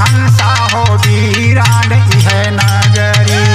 हंसा हो वीरान है नगरी।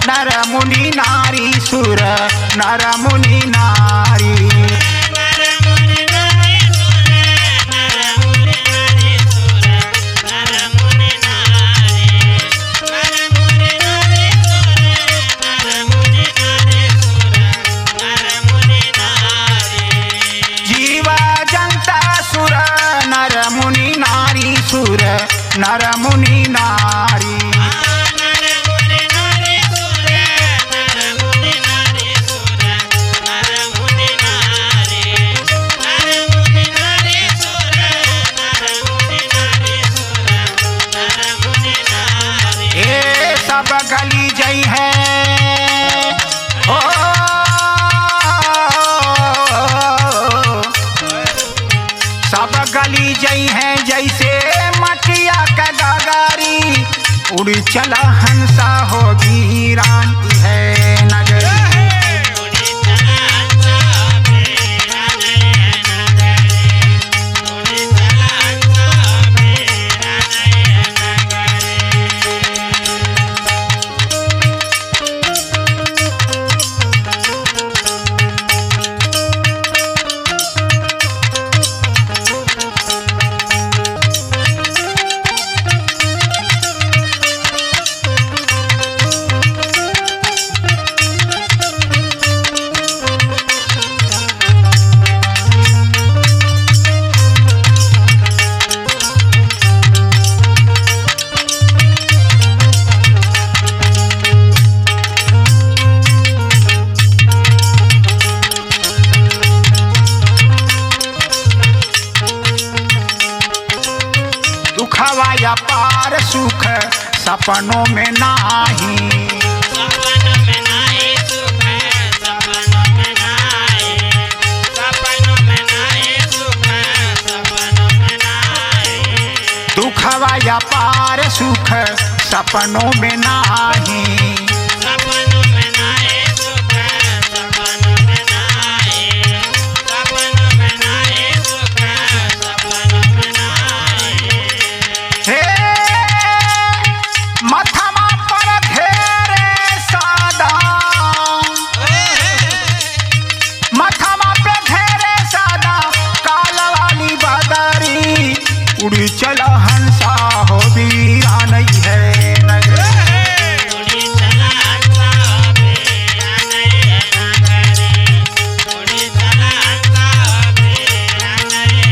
नर मुनि नारी सुर नर मुनि नारी। जीव जंत सुर नर मुनि नारी सुर नर मुनि नारी। सब गली जई है ओ सब गली जई है जैसे मटिया का गगारी। उड़ी चला हंसा हो वीरान है नगरी। दुखवाया पार सुख सपनों में नाही। सपनों में नाही सुख सपनों में नाही। सपनों में नाही सुख सपनों में नाही। दुखवाया पार सुख सपनों में नाही। सपनों में नाही सुख सपनों में नाही। सपनों में नाही सुख सपनों में नाही। हे मथमा पर घेरे सादा मथमा पे घेरे सादा काल वाली बदरी। उड़ी चला हंसा हो वीरान है नगरी। उड़ी चला हंसा हो वीरान है नगरी। उड़ी चला हंसा हो वीरान है नगरी।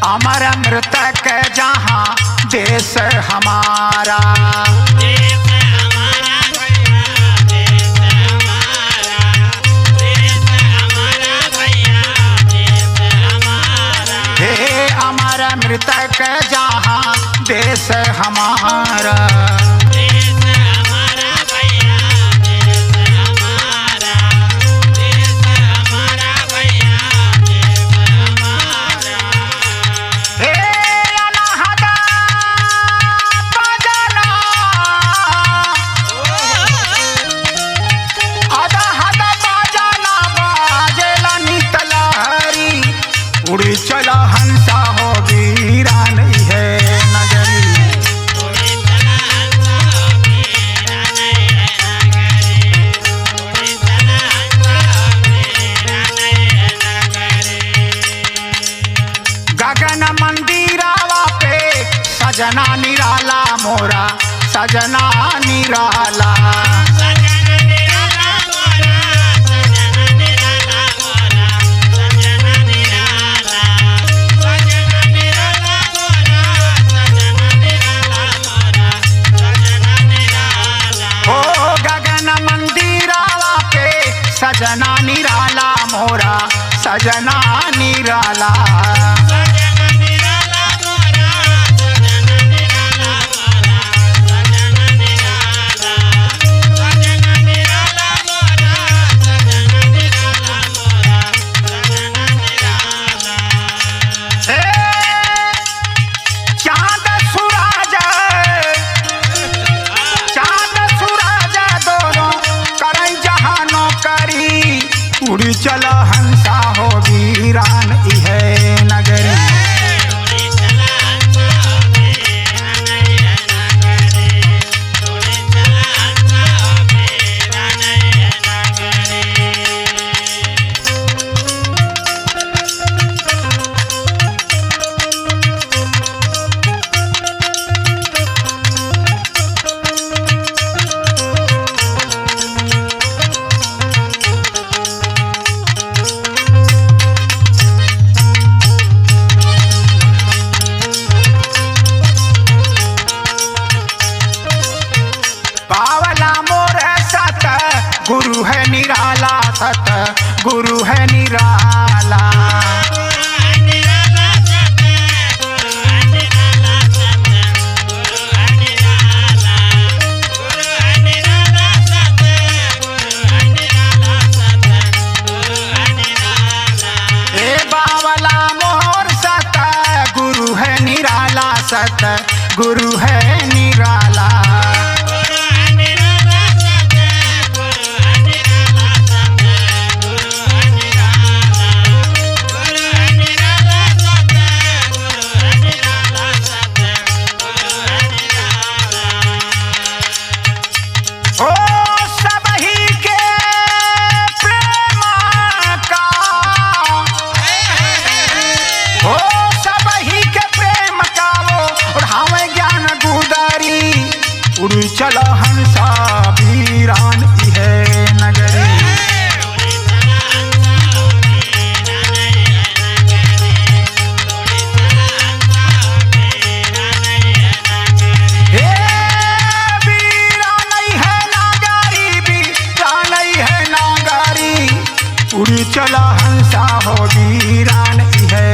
अमर मृतक जहाँ देश हमारा। देश हमारा भैया देश हमारा। देश हमारा भैया देश हमारा। हे अमर मृतक जहाँ देश हमारा। देश हमारा भैया देश हमारा। देश हमारा भैया देश हमारा। हे अनहदा बजना अदहदा बजना बाजेला नितलहरी। उड़ी चला हंसा हो वीरान है नगरी। उड़ी चला हंसा सजना निराला मोरा सजना निराला। सजना निराला मोरा सजना निराला मोरा सजना निराला। सजना निराला मोरा सजना निराला मोरा सजना निराला। ओ गगन मंदिरावा पे सजना निराला मोरा सजना निराला। सजना निराला मोरा सजना निराला मोरा सजना निराला। सजना निराला मोरा सजना निराला मोरा सजना निराला। हे चांद सूरज दोनों करई जहानो करी उड़ी चल हंसा हो वीरान इहे नगरी। उड़ी चला हंसा हो वीरान इहे नगरी। उड़ी चला हंसा हो वीरान इहे नगरी। पावला मोर सत गुरु है निराला सत गुरु है निराला। गुरु है निराला सत गुरु है निराला सत गुरु है निराला। गुरु है निराला सत गुरु है निराला सत गुरु है निराला। ए बावला मोर सत गुरु है निराला सत गुरु है निराला। गुरु है निराला सत गुरु है निराला सत गुरु है निराला। गुरु है निराला सत गुरु है निराला सत गुरु है निराला। ओ सबही के प्रेम का ओ सबही के प्रेम का वो उड़ावे ज्ञान गुदारी उड़ी चल हंसा वीरान इहे नगरी। उड़ी चला हंसा हो वीरान इहे नगरी। उड़ी चला हंसा हो वीरान इहे नगरी। हे वीरान इहे नगरी वीरान इहे नगरी उड़ी चल हंसा हो वीरान इहे